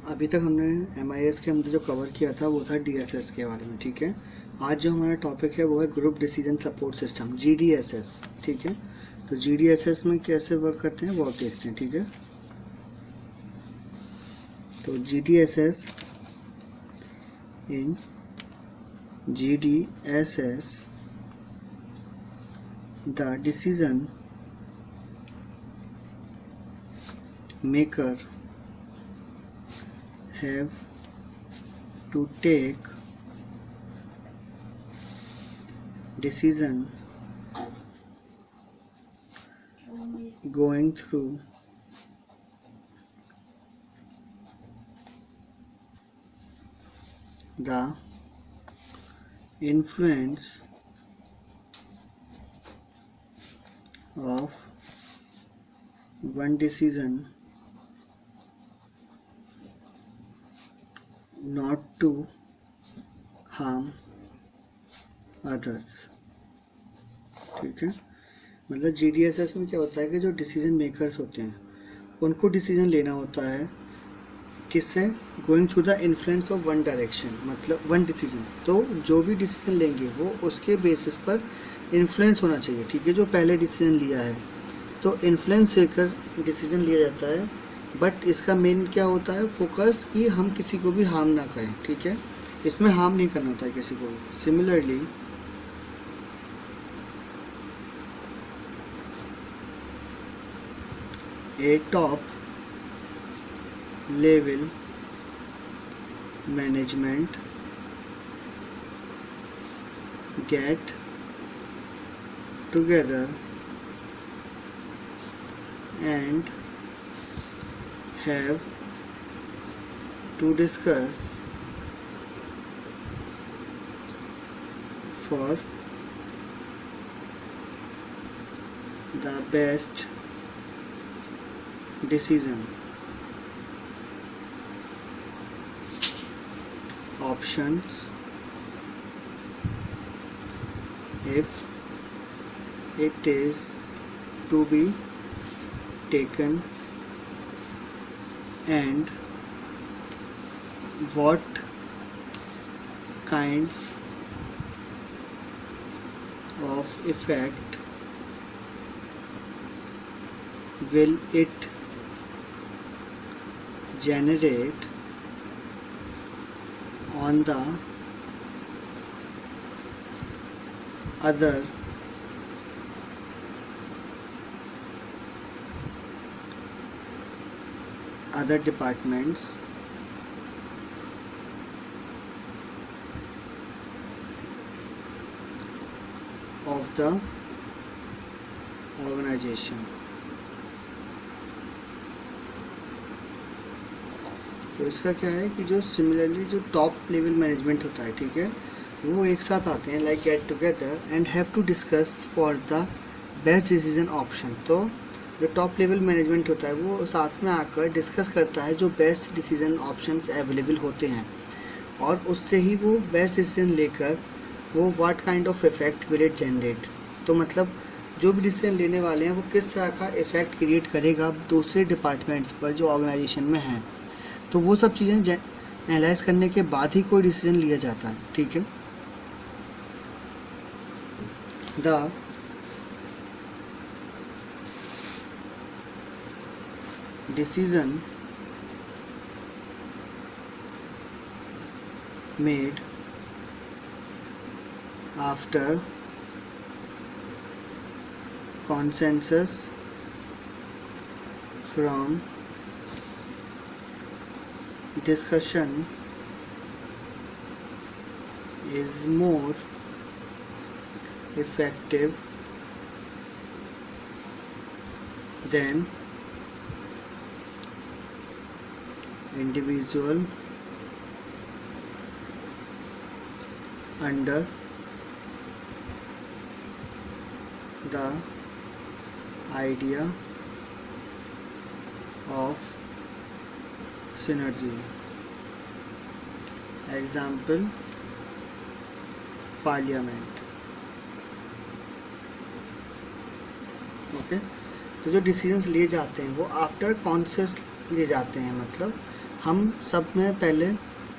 अभी तक हमने MIS के अंदर जो कवर किया था वो था DSS के बारे में, ठीक है। आज जो हमारा टॉपिक है वो है group decision support system, GDSS, ठीक है। तो GDSS में कैसे वर्क करते हैं वो आप देखते हैं, ठीक है। तो GDSS, in GDSS the decision maker have to take decision going through the influence of one decision not to harm others, ठीक है। मतलब GDSS में क्या होता है कि जो डिसीजन मेकर्स होते हैं उनको डिसीजन लेना होता है किससे, going through the influence of one direction, मतलब वन डिसीजन। तो जो भी डिसीजन लेंगे वो उसके बेसिस पर इन्फ्लुएंस होना चाहिए, ठीक है, जो पहले डिसीजन लिया है। तो इन्फ्लुएंस लेकर डिसीजन लिया जाता है, बट इसका मेन क्या होता है, फोकस कि हम किसी को भी हार्म ना करें, ठीक है। इसमें हार्म नहीं करना होता है किसी को भी। Similarly A top level management get together and have to discuss for the best decision. Options: if it is to be taken, and what kinds of effect will it generate on the other departments of the organization. तो इसका क्या है कि जो similarly जो top level management होता है, ठीक है, वो एक साथ आते हैं, like get together and have to discuss for the best decision option. तो जो टॉप लेवल मैनेजमेंट होता है वो साथ में आकर डिस्कस करता है जो बेस्ट डिसीजन ऑप्शंस अवेलेबल होते हैं, और उससे ही वो बेस्ट डिसीजन लेकर वो what kind of effect will it generate. तो मतलब जो भी डिसीजन लेने वाले हैं वो किस तरह का इफेक्ट क्रिएट करेगा दूसरे डिपार्टमेंट्स पर जो ऑर्गेनाइजेशन में हैं। तो वो सब चीज़ें एनालाइज करने के बाद ही कोई डिसीजन लिया जाता है, ठीक है। The decision made after consensus from discussion is more effective than individual under the idea of synergy. Example, parliament. Okay, तो जो डिसीजंस लिए जाते हैं वो आफ्टर कॉन्सेंसस लिए जाते हैं, मतलब हम सब में पहले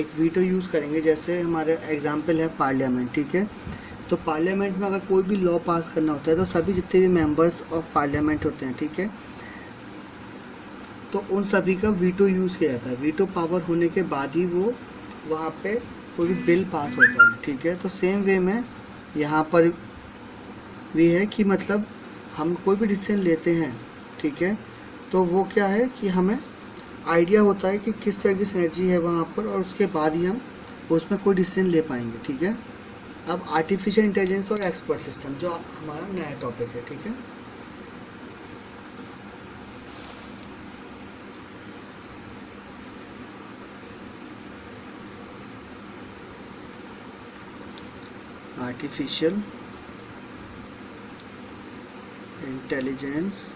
एक वीटो यूज़ करेंगे। जैसे हमारे एग्जांपल है पार्लियामेंट, ठीक है। तो पार्लियामेंट में अगर कोई भी लॉ पास करना होता है तो सभी जितने भी मेंबर्स ऑफ पार्लियामेंट होते हैं, ठीक है, तो उन सभी का वीटो यूज़ किया जाता है। वीटो पावर होने के बाद ही वो वहाँ पे कोई भी बिल पास होता है, ठीक है। तो सेम वे में यहाँ पर भी है कि मतलब हम कोई भी डिसीजन लेते हैं, ठीक है, तो वो क्या है कि हमें आइडिया होता है कि किस तरह की सिनर्जी है वहाँ पर, और उसके बाद ही हम उसमें कोई डिसीजन ले पाएंगे, ठीक है। अब आर्टिफिशियल इंटेलिजेंस और एक्सपर्ट सिस्टम जो हमारा नया टॉपिक है, ठीक है। Artificial intelligence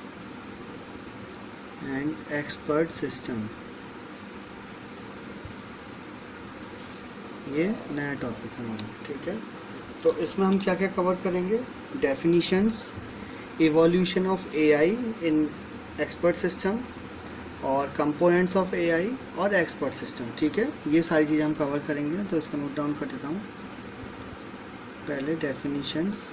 and expert system, ये नया टॉपिक है हमारा, ठीक है। तो इसमें हम क्या क्या कवर करेंगे? Definitions, evolution of AI in expert system, और कंपोनेंट्स ऑफ एआई और एक्सपर्ट सिस्टम, ठीक है। ये सारी चीज़ें हम कवर करेंगे। तो इसको नोट डाउन कर देता हूँ। पहले definitions,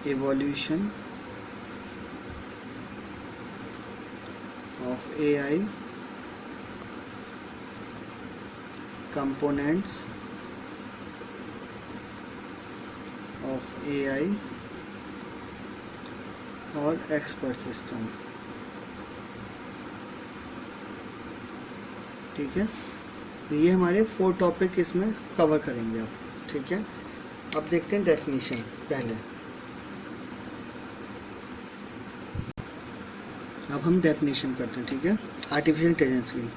evolution of AI, components of AI और एक्सपर्ट सिस्टम, ठीक है। तो ये हमारे 4 टॉपिक इसमें कवर करेंगे अब, ठीक है। अब देखते हैं डेफिनेशन पहले। अब हम डेफिनेशन करते हैं, ठीक है, आर्टिफिशियल इंटेलिजेंस की।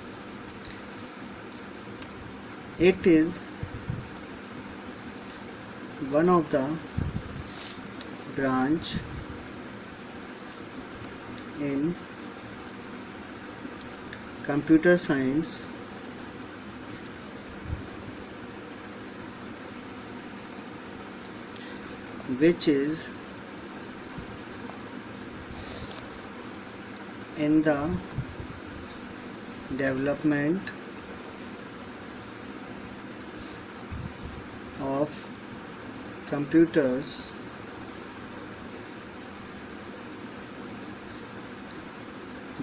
It is one of the branch in computer science which is in the development of computers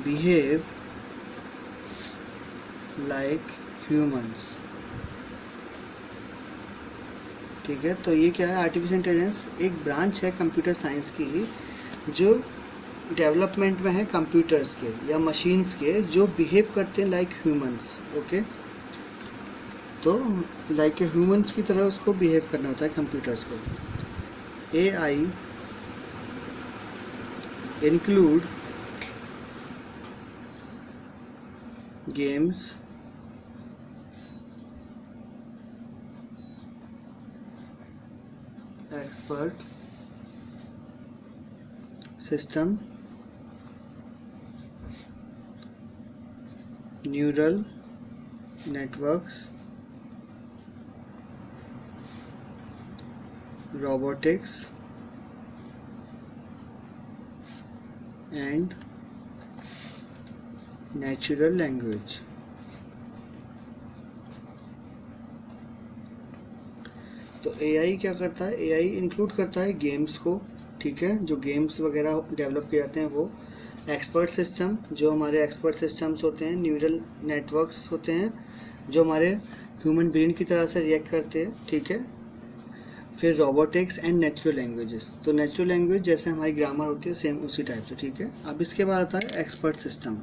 behave like humans, ठीक है। तो ये क्या है? आर्टिफिशियल इंटेलिजेंस एक ब्रांच है कंप्यूटर साइंस की ही, जो डेवलपमेंट में है कंप्यूटर्स के या मशीन्स के, जो बिहेव करते हैं लाइक ह्यूमंस, ओके। तो लाइक ह्यूमंस की तरह उसको बिहेव करना होता है कंप्यूटर्स को। AI include games, expert system, neural networks, robotics and natural language। तो AI क्या करता है? AI इंक्लूड करता है गेम्स को, ठीक है, जो गेम्स वगैरह डेवलप किए जाते हैं वो। एक्सपर्ट सिस्टम, जो हमारे एक्सपर्ट सिस्टम्स होते हैं। न्यूरल नेटवर्क्स होते हैं जो हमारे ह्यूमन ब्रेन की तरह से रिएक्ट करते हैं, ठीक है। फिर रोबोटिक्स एंड नेचुरल लैंग्वेजेस। तो नेचुरल लैंग्वेज जैसे हमारी ग्रामर होती है, सेम उसी टाइप से, ठीक है। अब इसके बाद आता है एक्सपर्ट सिस्टम।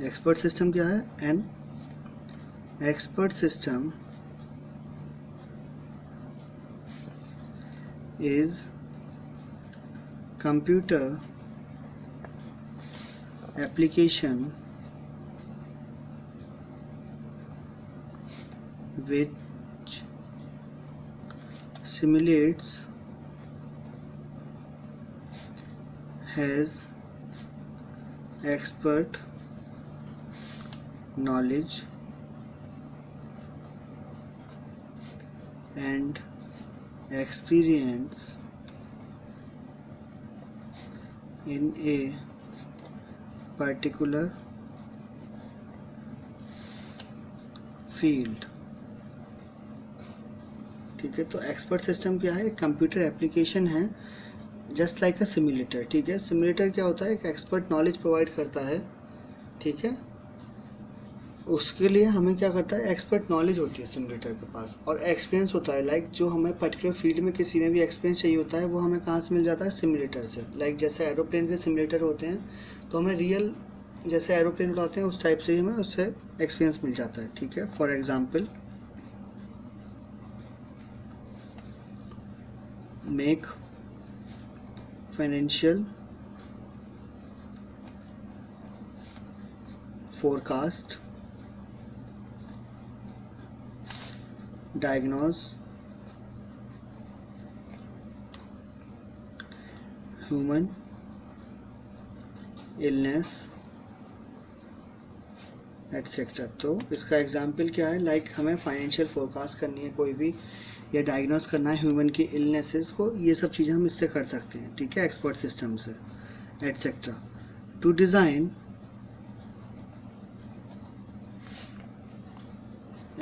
एक्सपर्ट सिस्टम क्या है? An expert system is computer application which simulates, has expert knowledge and experience in a particular field। ठीक है, तो एक्सपर्ट सिस्टम क्या है? एक कंप्यूटर एप्लीकेशन है जस्ट लाइक अ सिमुलेटर। ठीक है, सिमुलेटर क्या होता है? एक एक्सपर्ट नॉलेज प्रोवाइड करता है। ठीक है, उसके लिए हमें क्या करता है? एक्सपर्ट नॉलेज होती है सिमुलेटर के पास, और एक्सपीरियंस होता है। लाइक जो हमें पर्टिकुलर फील्ड में किसी में भी एक्सपीरियंस चाहिए होता है, वो हमें कहाँ से मिल जाता है? सिमुलेटर से। लाइक जैसे एरोप्लेन के सिमुलेटर होते हैं, तो हमें रियल जैसे एरोप्लेन उड़ाते हैं उस टाइप से ही हमें उससे एक्सपीरियंस मिल जाता है। ठीक है, for example, make financial forecast, diagnose human illness etcetera. तो इसका एग्जाम्पल क्या है? लाइक हमें फाइनेंशियल फोरकास्ट करनी है कोई भी, या डायग्नोस करना है ह्यूमन की इलनेसेस को, ये सब चीज़ें हम इससे कर सकते हैं। ठीक है, एक्सपर्ट सिस्टम से etcetera. To design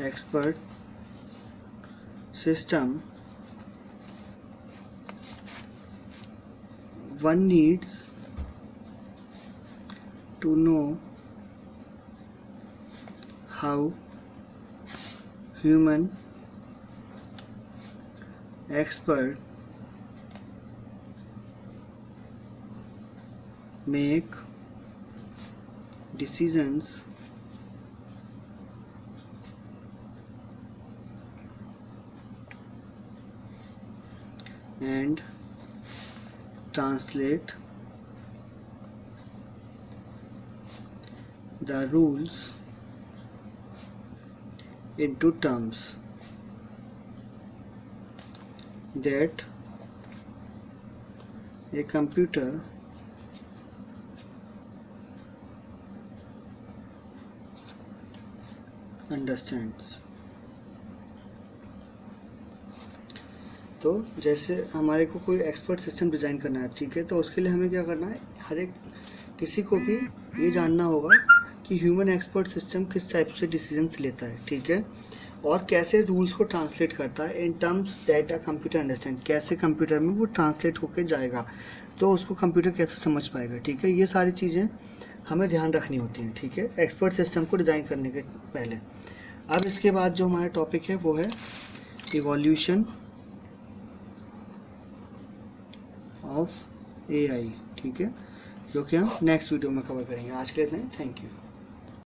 expert system, one needs to know how human expert make decisions and translate the rules into terms that a computer understands। तो जैसे हमारे को कोई एक्सपर्ट सिस्टम डिज़ाइन करना है, ठीक है, तो उसके लिए हमें क्या करना है? हर एक किसी को भी ये जानना होगा कि ह्यूमन एक्सपर्ट सिस्टम किस टाइप से डिसीजंस लेता है। ठीक है, और कैसे रूल्स को ट्रांसलेट करता है in terms that a computer understand, कैसे कंप्यूटर में वो ट्रांसलेट होकर जाएगा, तो उसको कंप्यूटर कैसे समझ पाएगा। ठीक है, ये सारी चीज़ें हमें ध्यान रखनी होती हैं। ठीक है, एक्सपर्ट सिस्टम को डिज़ाइन करने के पहले। अब इसके बाद जो हमारा टॉपिक है वो है इवोल्यूशन ऑफ AI। ठीक है, जो कि हम नेक्स्ट वीडियो में कवर करेंगे। आज के लिए इतना ही, थैंक यू।